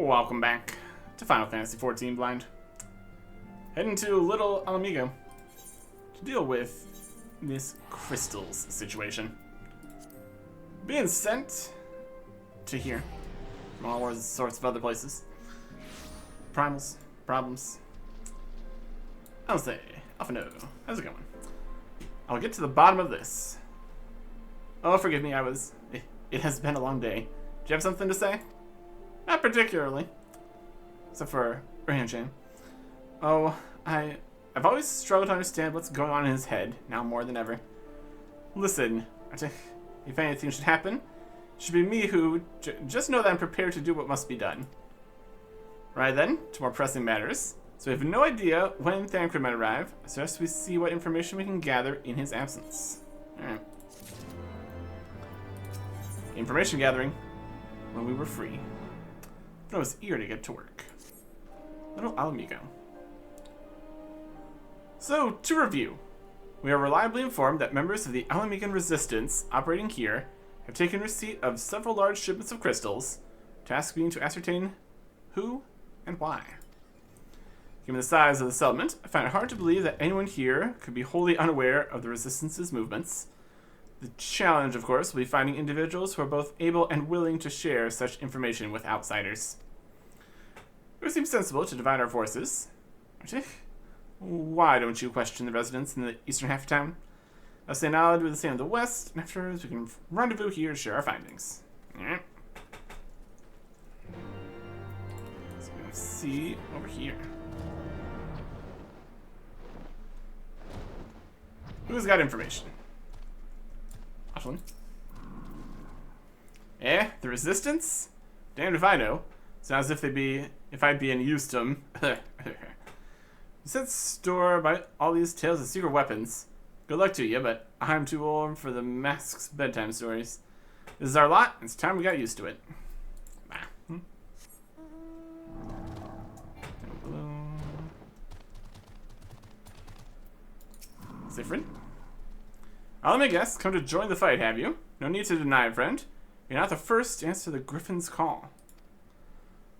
Welcome back to Final Fantasy XIV Blind. Heading to Little Mhigo to deal with this crystals situation. Being sent to here from all sorts of other places. Primals, problems. I'll say, off and over. How's it going? I'll get to the bottom of this. Oh, forgive me, it has been a long day. Do you have something to say? Not particularly. Except for Ranchan. Oh, I've always struggled to understand what's going on in his head, now more than ever. Listen, if anything should happen, it should be me who just know that I'm prepared to do what must be done. Right then, to more pressing matters. So we have no idea when Thancred might arrive, so as we see what information we can gather in his absence. Alright. Information gathering when we were free. I was eager to get to work. Little Mhigo. So, to review. We are reliably informed that members of the Mhigan resistance operating here have taken receipt of several large shipments of crystals, task being to ascertain who and why. Given the size of the settlement, I find it hard to believe that anyone here could be wholly unaware of the resistance's movements. The challenge, of course, will be finding individuals who are both able and willing to share such information with outsiders. It would seem sensible to divide our forces. Why don't you question the residents in the eastern half of town? I'll say now do the same in the west, and afterwards we can rendezvous here to share our findings. Yeah. So we can see over here. Who's got information? Awesome. The resistance? Damned if I know. Sounds as if I'd be any use to them. You said store by all these tales of secret weapons. Good luck to you, but I'm too old for the mask's bedtime stories. This is our lot, and it's time we got used to it. Different. Let me guess, come to join the fight, have you? No need to deny, friend. You're not the first to answer the Griffin's call.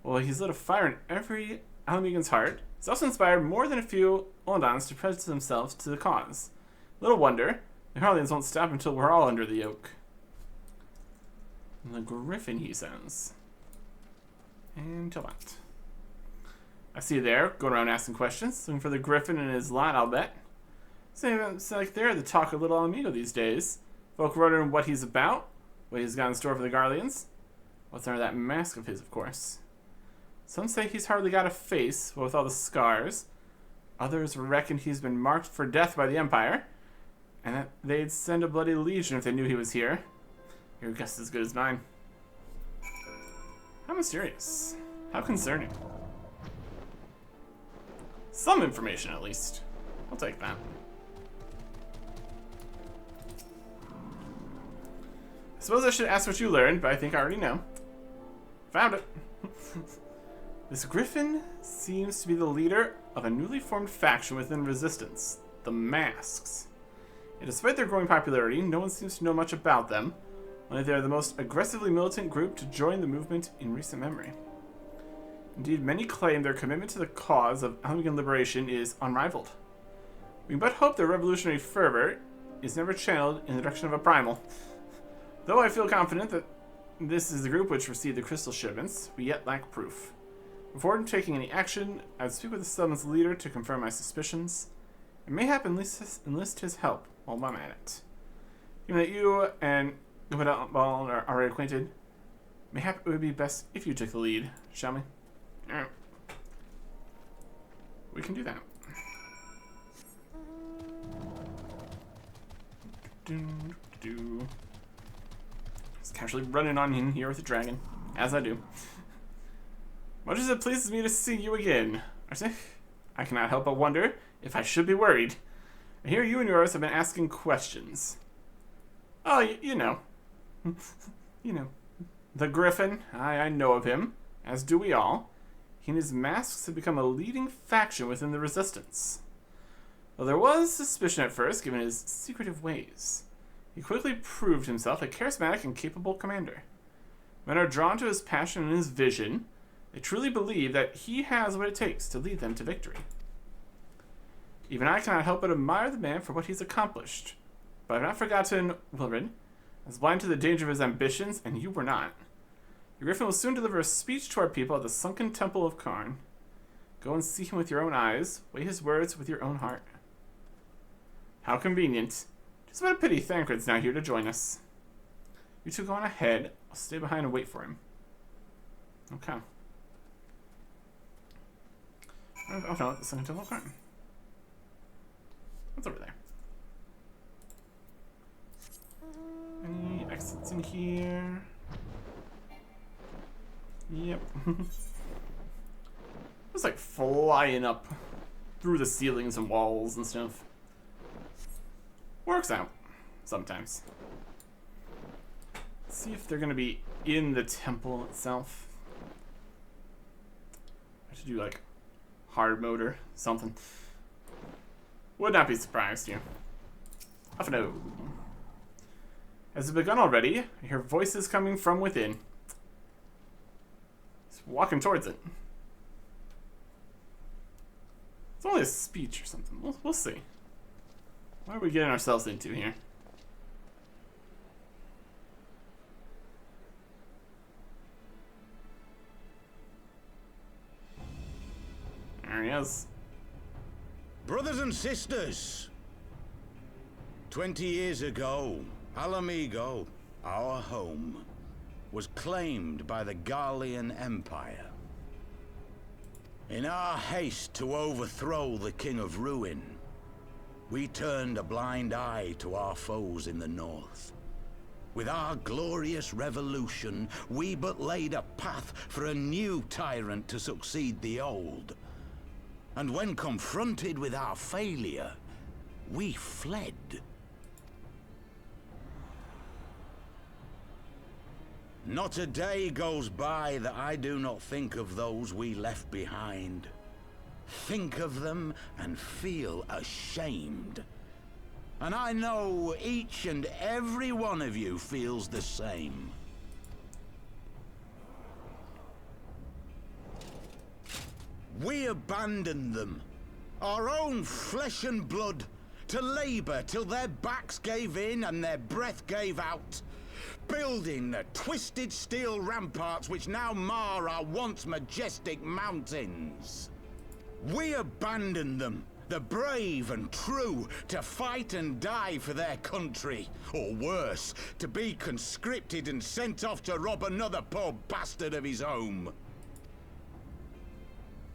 Well, he's lit a fire in every Alamigan's heart. He's also inspired more than a few Ondans to pledge themselves to the cause. Little wonder, the Harleans won't stop until we're all under the yoke. The Griffin, he says. Until what? I see you there, going around asking questions, looking for the Griffin and his lot, I'll bet. Seems like they're the talk of Little Mhigo these days. Folk wondering what he's about, what he's got in store for the Garleans. What's under that mask of his, of course. Some say he's hardly got a face, what with all the scars. Others reckon he's been marked for death by the Empire, and that they'd send a bloody legion if they knew he was here. Your guess is as good as mine. How mysterious. How concerning. Some information, at least. I'll take that. I suppose I should ask what you learned, but I think I already know. Found it. This Griffin seems to be the leader of a newly formed faction within Resistance, the Masks. Yet despite their growing popularity, no one seems to know much about them, only they are the most aggressively militant group to join the movement in recent memory. Indeed, many claim their commitment to the cause of Alamigan liberation is unrivaled. We can but hope their revolutionary fervor is never channeled in the direction of a primal. Though I feel confident that this is the group which received the crystal shipments, we yet lack proof. Before taking any action, I would speak with the settlement's leader to confirm my suspicions, and mayhap enlist his help while I'm at it. Given that you and Gubadal are already acquainted, mayhap it would be best if you took the lead, shall we? Alright. We can do that. Just casually running on in here with a dragon, as I do. Much as it pleases me to see you again, I cannot help but wonder if I should be worried. I hear you and yours have been asking questions. Oh, you know. You know. The Griffin, I know of him, as do we all. He and his masks have become a leading faction within the Resistance. Though there was suspicion at first, given his secretive ways, he quickly proved himself a charismatic and capable commander. Men are drawn to his passion and his vision. They truly believe that he has what it takes to lead them to victory. Even I cannot help but admire the man for what he's accomplished. But I've not forgotten Wilred, as blind to the danger of his ambitions, and you were not. Your griffin will soon deliver a speech to our people at the sunken temple of Karn. Go and see him with your own eyes, weigh his words with your own heart. How convenient. Just what a pity Thancred's not here to join us. You two go on ahead. I'll stay behind and wait for him. Okay. Oh no, the sunken temple of Karn. What's over there? Any exits in here? Yep. It's like flying up through the ceilings and walls and stuff. Works out sometimes. Let's see if they're gonna be in the temple itself. I should do like hard mode or something. Would not be surprised, you. Off no. Has it begun already? I hear voices coming from within. He's walking towards it. It's only a speech or something. We'll see. What are we getting ourselves into here? There he is. Brothers and sisters, 20 years ago, Mhigo, our home, was claimed by the Garlean Empire. In our haste to overthrow the King of Ruin, we turned a blind eye to our foes in the north. With our glorious revolution, we but laid a path for a new tyrant to succeed the old. And when confronted with our failure, we fled. Not a day goes by that I do not think of those we left behind. Think of them and feel ashamed. And I know each and every one of you feels the same. We abandoned them, our own flesh and blood, to labor till their backs gave in and their breath gave out, building the twisted steel ramparts which now mar our once majestic mountains. We abandoned them, the brave and true, to fight and die for their country, or worse, to be conscripted and sent off to rob another poor bastard of his home.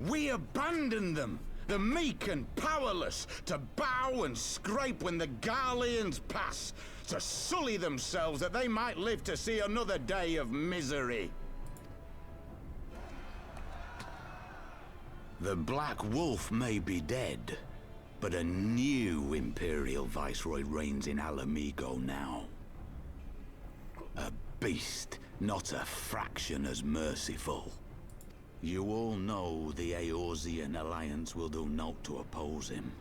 We abandoned them, the meek and powerless, to bow and scrape when the Garleans pass, to sully themselves that they might live to see another day of misery. The Black Wolf may be dead, but a new Imperial Viceroy reigns in Mhigo now. A beast, not a fraction as merciful. You all know the Eorzean Alliance will do naught to oppose him.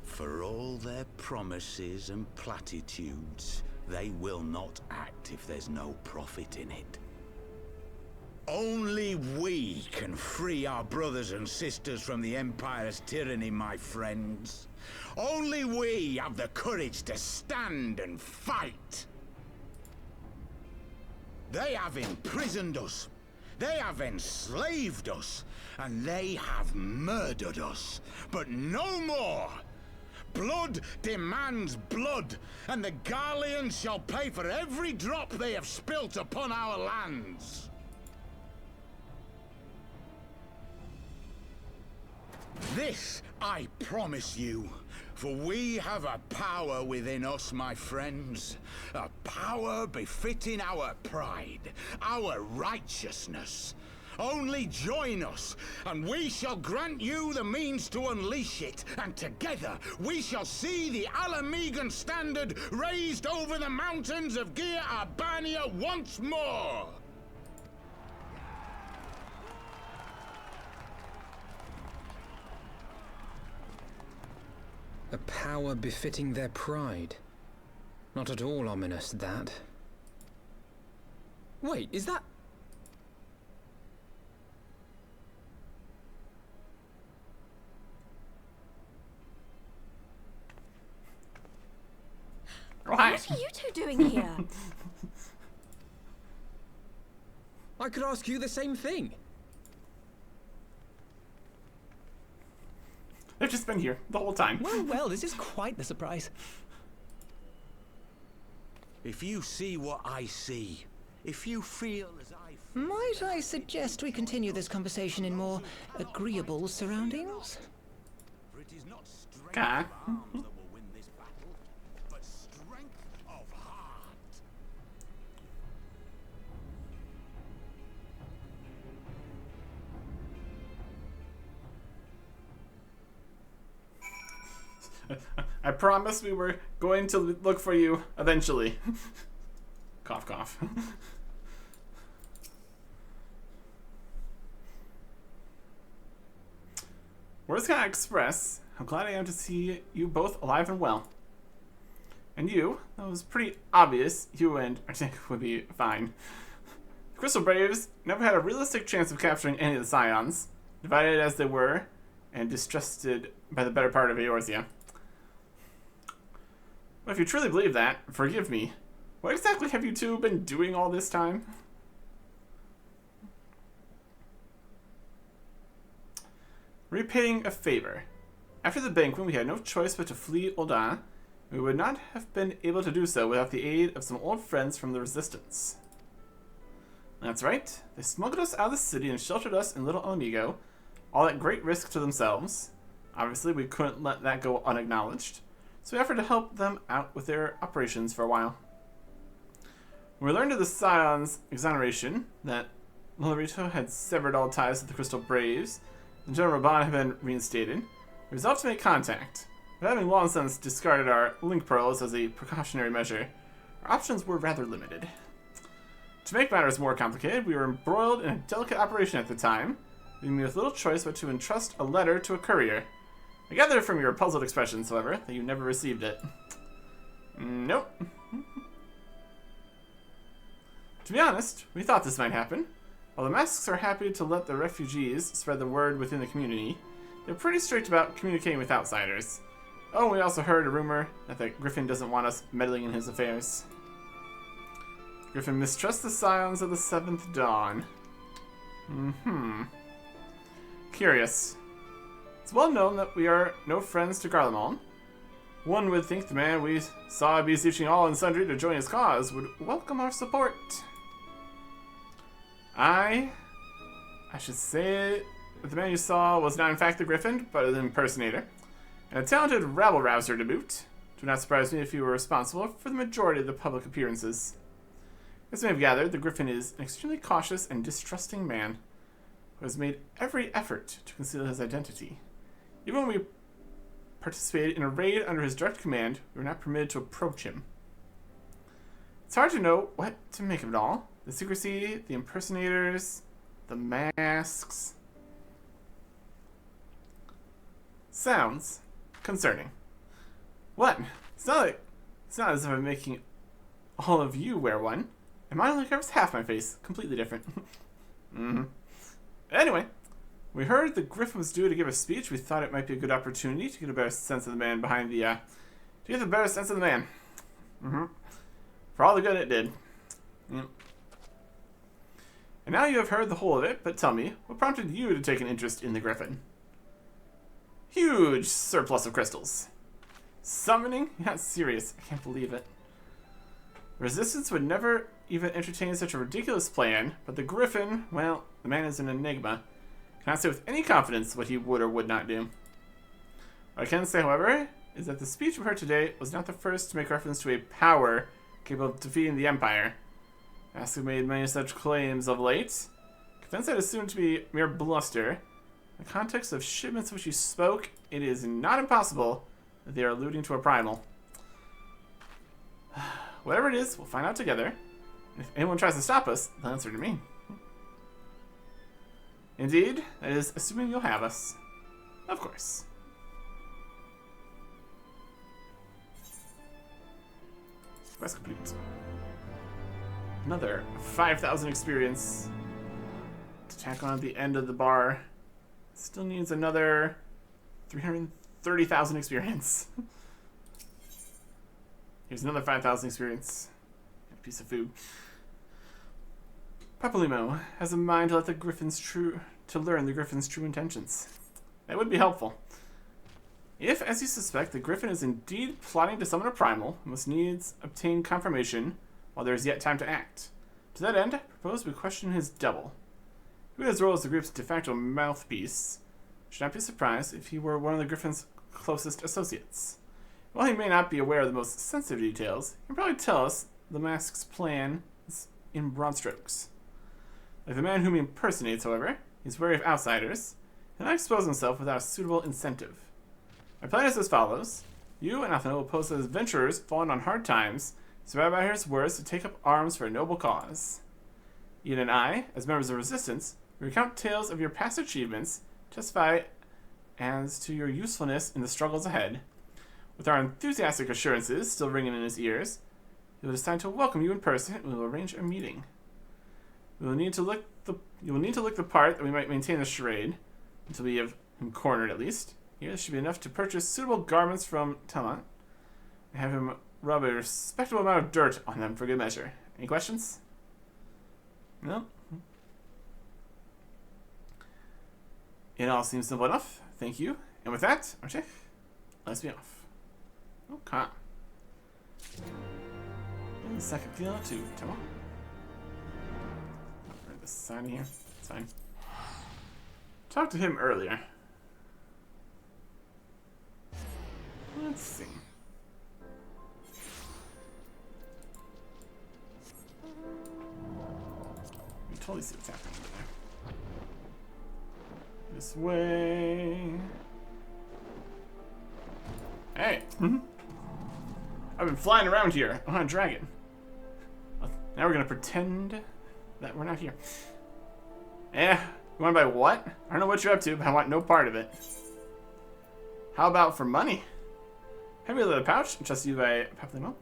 For all their promises and platitudes, they will not act if there's no profit in it. Only we can free our brothers and sisters from the Empire's tyranny, my friends. Only we have the courage to stand and fight. They have imprisoned us. They have enslaved us, and they have murdered us, but no more! Blood demands blood, and the Garleans shall pay for every drop they have spilt upon our lands. This I promise you, for we have a power within us, my friends. A power befitting our pride, our righteousness. Only join us, and we shall grant you the means to unleash it, and together we shall see the Mhigan standard raised over the mountains of Gir Arbania once more! A power befitting their pride. Not at all ominous, that. Wait, is that... Oh, hi. What are you two doing here? I could ask you the same thing. They've just been here the whole time. Well, well, this is quite the surprise. If you see what I see, if you feel as I feel, Might I suggest we continue this conversation in more agreeable surroundings? for it is not strength Okay. of arms that will win this battle, but strength of heart. I promise we were going to look for you eventually. Cough, cough. Words cannot express how glad I am to see you both alive and well. And you, that was pretty obvious, you and Arctic would be fine. The Crystal Braves never had a realistic chance of capturing any of the Scions, divided as they were, and distrusted by the better part of Eorzea. But if you truly believe that, forgive me. What exactly have you two been doing all this time? Repaying a favor. After the banquet, we had no choice but to flee Ul'dah. We would not have been able to do so without the aid of some old friends from the Resistance. That's right. They smuggled us out of the city and sheltered us in Little Mhigo, all at great risk to themselves. Obviously, we couldn't let that go unacknowledged, so we offered to help them out with their operations for a while. When we learned of the Scion's exoneration, that Lolorito had severed all ties with the Crystal Braves, and General Raban had been reinstated, we resolved to make contact. But having long since discarded our link pearls as a precautionary measure, our options were rather limited. To make matters more complicated, we were embroiled in a delicate operation at the time, leaving me with little choice but to entrust a letter to a courier. I gather from your puzzled expressions, however, that you never received it. Nope. To be honest, we thought this might happen. While the masks are happy to let the refugees spread the word within the community, they're pretty strict about communicating with outsiders. Oh, and we also heard a rumor that the Griffin doesn't want us meddling in his affairs. Griffin mistrusts the Scions of the Seventh Dawn. Curious. It's well known that we are no friends to Garlemald. One would think the man we saw beseeching all and sundry to join his cause would welcome our support. I should say that the man you saw was not in fact the Griffin, but an impersonator, and a talented rabble-rouser to boot. It would not surprise me if you were responsible for the majority of the public appearances. As you may have gathered, the Griffin is an extremely cautious and distrusting man who has made every effort to conceal his identity. Even when we participated in a raid under his direct command, we were not permitted to approach him. It's hard to know what to make of it all. The secrecy, the impersonators, the masks. Sounds concerning. What? It's not as if I'm making all of you wear one. And mine only covers half my face. Completely different. Anyway, we heard the Griffin was due to give a speech. We thought it might be a good opportunity to get a better sense of the man behind the, to get a better sense of the man. For all the good it did. And now you have heard the whole of it, but tell me, what prompted you to take an interest in the Griffin? Huge surplus of crystals. Summoning? You're not serious. I can't believe it. Resistance would never even entertain such a ridiculous plan, but the Griffin, well, the man is an enigma. Cannot say with any confidence what he would or would not do. What I can say, however, is that the speech we heard today was not the first to make reference to a power capable of defeating the Empire. As we made many such claims of late, convinced I'd assumed to be mere bluster. In the context of shipments of which you spoke, it is not impossible that they are alluding to a primal. Whatever it is, we'll find out together. If anyone tries to stop us, they'll answer to me. Indeed, that is assuming you'll have us. Of course. Quest complete. Another 5,000 experience to tack on at the end of the bar. Still needs another 330,000 experience. Here's another 5,000 experience. A piece of food. Papalymo has a mind to learn the Griffin's true intentions. That would be helpful. If, as you suspect, the Griffin is indeed plotting to summon a primal, we must needs obtain confirmation while there is yet time to act. To that end, I propose we question his double. Who his role as the group's de facto mouthpiece, should not be surprised if he were one of the Griffin's closest associates. While he may not be aware of the most sensitive details, he can probably tell us the mask's plan in broad strokes. Like the man whom he impersonates, however, he's wary of outsiders, and not expose himself without a suitable incentive. My plan is as follows. You and Athena will pose as adventurers fallen on hard times, surrounded by his words to take up arms for a noble cause. Ian and I, as members of Resistance, recount tales of your past achievements, testify as to your usefulness in the struggles ahead. With our enthusiastic assurances still ringing in his ears, he will decide to welcome you in person and we will arrange a meeting. You will need to look the part that we might maintain the charade, until we have him cornered at least. Here should be enough to purchase suitable garments from Talmant and have him rub a respectable amount of dirt on them for good measure. Any questions? No? It all seems simple enough. Thank you. And with that, Archie, let's be off. Okay. And the second deal to Talmant. I'll this side here. It's fine. Talked to him earlier. Let's see. You totally see what's happening over there. This way. Hey. I've been flying around here on a dragon. Now we're gonna pretend that we're not here. You wanna buy what? I don't know what you're up to, but I want no part of it. How about for money? Heavy leather pouch, entrusted you by Papalymo.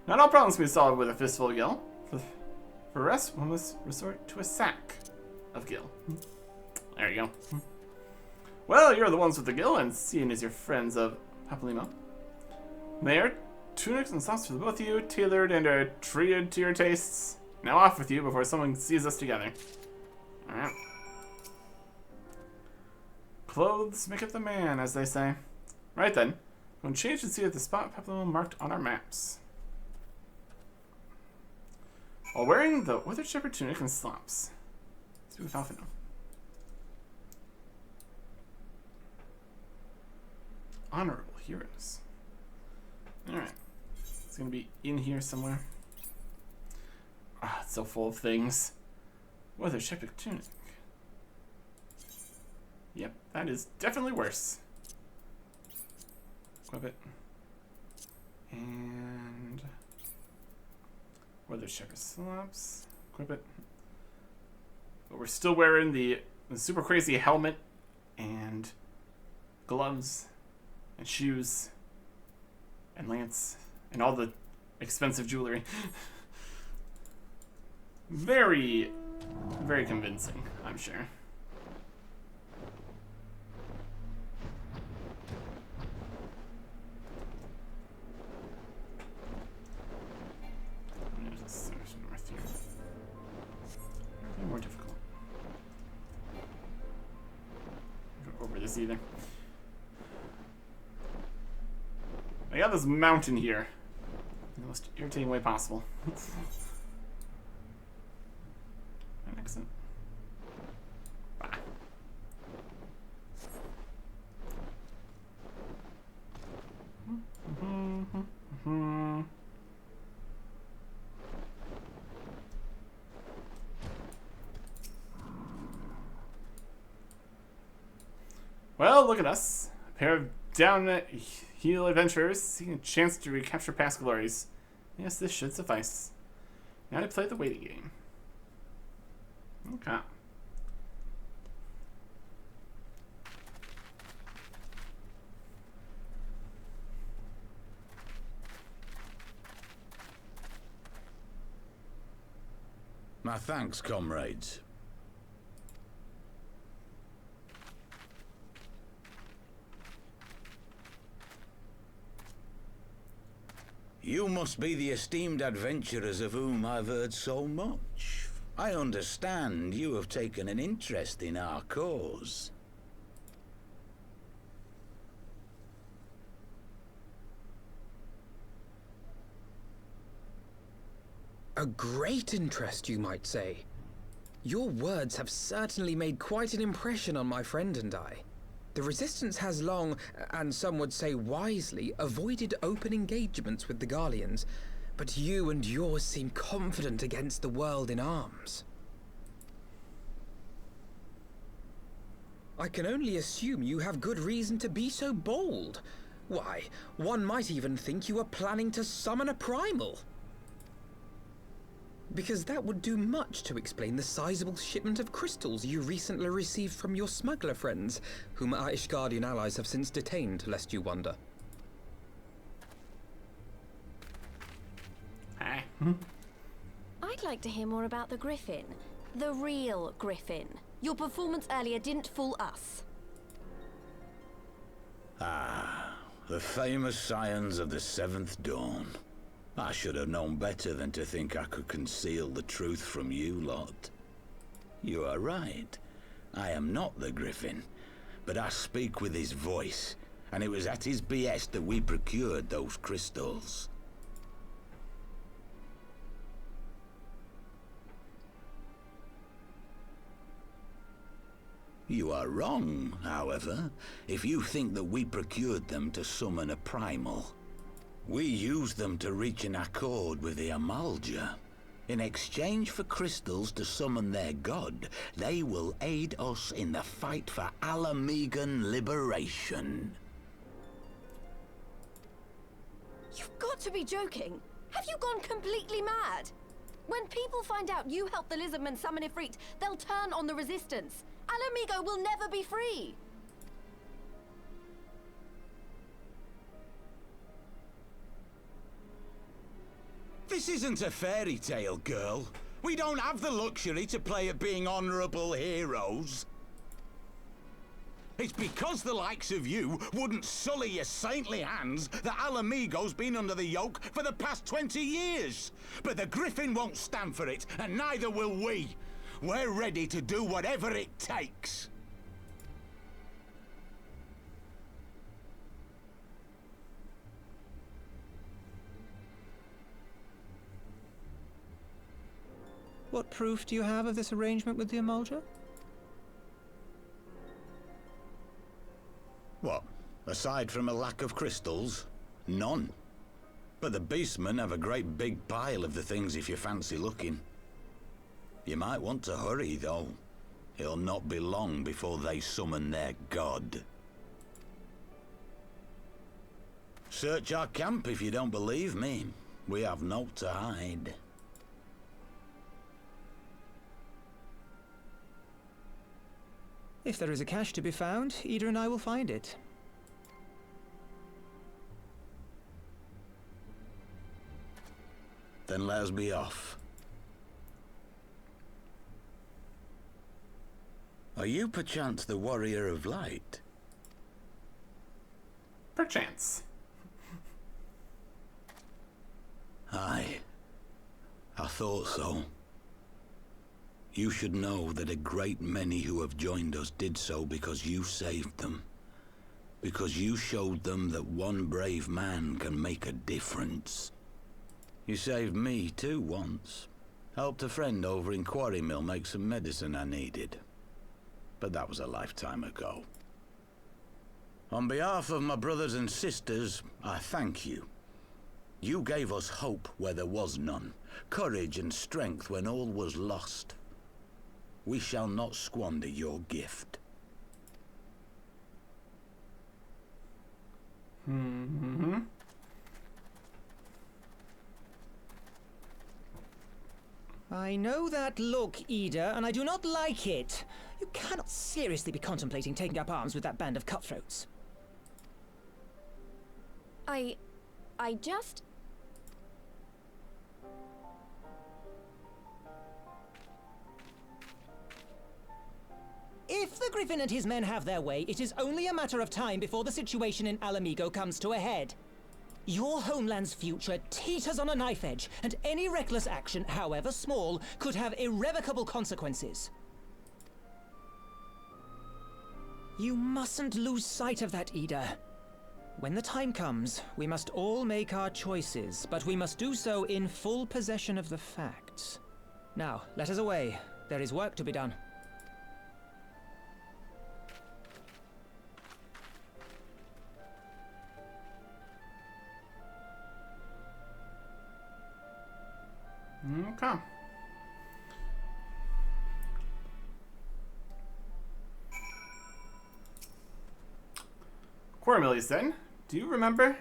Not all problems can be solved with a fistful of gil. For the rest, one must resort to a sack of gil. There you go. Well, you're the ones with the gil, and seeing as you're friends of Papalymo. There, tunics and socks for the both of you, tailored and are treated to your tastes. Now off with you before someone sees us together. Alright. Clothes make up the man, as they say. Right then. We'll change and see at the spot Papalymo marked on our maps. While wearing the withered shepherd tunic and slops. Speak with Alphino. Honorable heroes. Alright. It's gonna be in here somewhere. Ah, it's so full of things. Withered shepherd tunic. Yep, that is definitely worse. Equip it. And Withered shepherd slops. Equip it. But we're still wearing the super crazy helmet and gloves and shoes and lance and all the expensive jewelry. Very, very convincing, I'm sure. More difficult. Go over this either. I got this mountain here in the most irritating way possible. An accent. Bah. Well, look at us. A pair of down-heel adventurers seeking a chance to recapture past glories. Yes, this should suffice. Now to play the waiting game. Okay. My thanks, comrades. You must be the esteemed adventurers of whom I've heard so much. I understand you have taken an interest in our cause. A great interest, you might say. Your words have certainly made quite an impression on my friend and I. The Resistance has long, and some would say wisely, avoided open engagements with the Garleans, but you and yours seem confident against the world in arms. I can only assume you have good reason to be so bold. Why, one might even think you are planning to summon a primal. Because that would do much to explain the sizable shipment of crystals you recently received from your smuggler friends, whom our Ishgardian allies have since detained, lest you wonder. Hey. I'd like to hear more about the Griffin. The real Griffin. Your performance earlier didn't fool us. Ah, the famous scions of the Seventh Dawn. I should have known better than to think I could conceal the truth from you lot. You are right. I am not the Griffin, but I speak with his voice, and it was at his behest that we procured those crystals. You are wrong, however, if you think that we procured them to summon a primal. We used them to reach an accord with the Amalja. In exchange for crystals to summon their god, they will aid us in the fight for Alamegan liberation. You've got to be joking. Have you gone completely mad? When people find out you helped the Lizardmen summon Ifrit, they'll turn on the Resistance. Mhigo will never be free. This isn't a fairy tale, girl. We don't have the luxury to play at being honorable heroes. It's because the likes of you wouldn't sully your saintly hands that Mhigo's been under the yoke for the past 20 years. But the Griffin won't stand for it, and neither will we. We're ready to do whatever it takes. What proof do you have of this arrangement with the Amalja? What? Aside from a lack of crystals? None. But the beastmen have a great big pile of the things if you fancy looking. You might want to hurry, though. It'll not be long before they summon their god. Search our camp if you don't believe me. We have naught to hide. If there is a cache to be found, Ida and I will find it. Then let us be off. Are you perchance the Warrior of Light? Perchance. Aye. I thought so. You should know that a great many who have joined us did so because you saved them. Because you showed them that one brave man can make a difference. You saved me too once. Helped a friend over in Quarry Mill make some medicine I needed. But that was a lifetime ago. On behalf of my brothers and sisters, I thank you. You gave us hope where there was none, courage and strength when all was lost. We shall not squander your gift. I know that look, Ida, and I do not like it. You cannot seriously be contemplating taking up arms with that band of cutthroats. I just... If the Griffin and his men have their way, it is only a matter of time before the situation in Mhigo comes to a head. Your homeland's future teeters on a knife edge, and any reckless action, however small, could have irrevocable consequences. You mustn't lose sight of that, Ida. When the time comes, we must all make our choices, but we must do so in full possession of the facts. Now, let us away. There is work to be done. Okay. Cornelius, then, do you remember?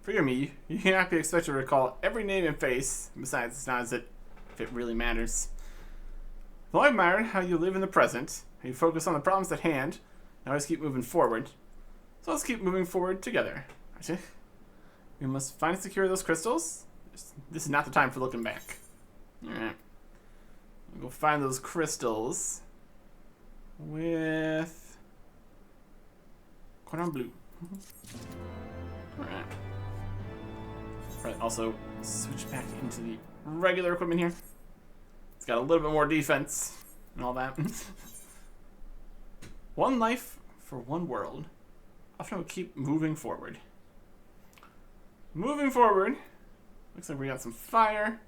Forgive me, you cannot be expected to recall every name and face. Besides, it's not as if it really matters. Though I admire how you live in the present, how you focus on the problems at hand, and always keep moving forward. So let's keep moving forward together. We must find and secure those crystals. This is not the time for looking back. Alright. We'll go find those crystals with Cordon Bleu. Alright. Alright, also switch back into the regular equipment here. It's got a little bit more defense and all that. One life for one world. Often we'll keep moving forward. Moving forward. Looks like we got some fire.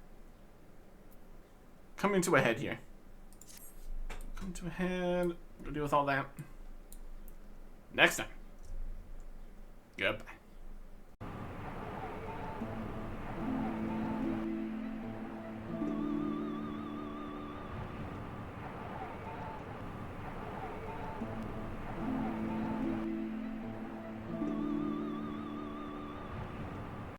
Coming to a head here. Come to a head. We'll deal with all that next time. Goodbye.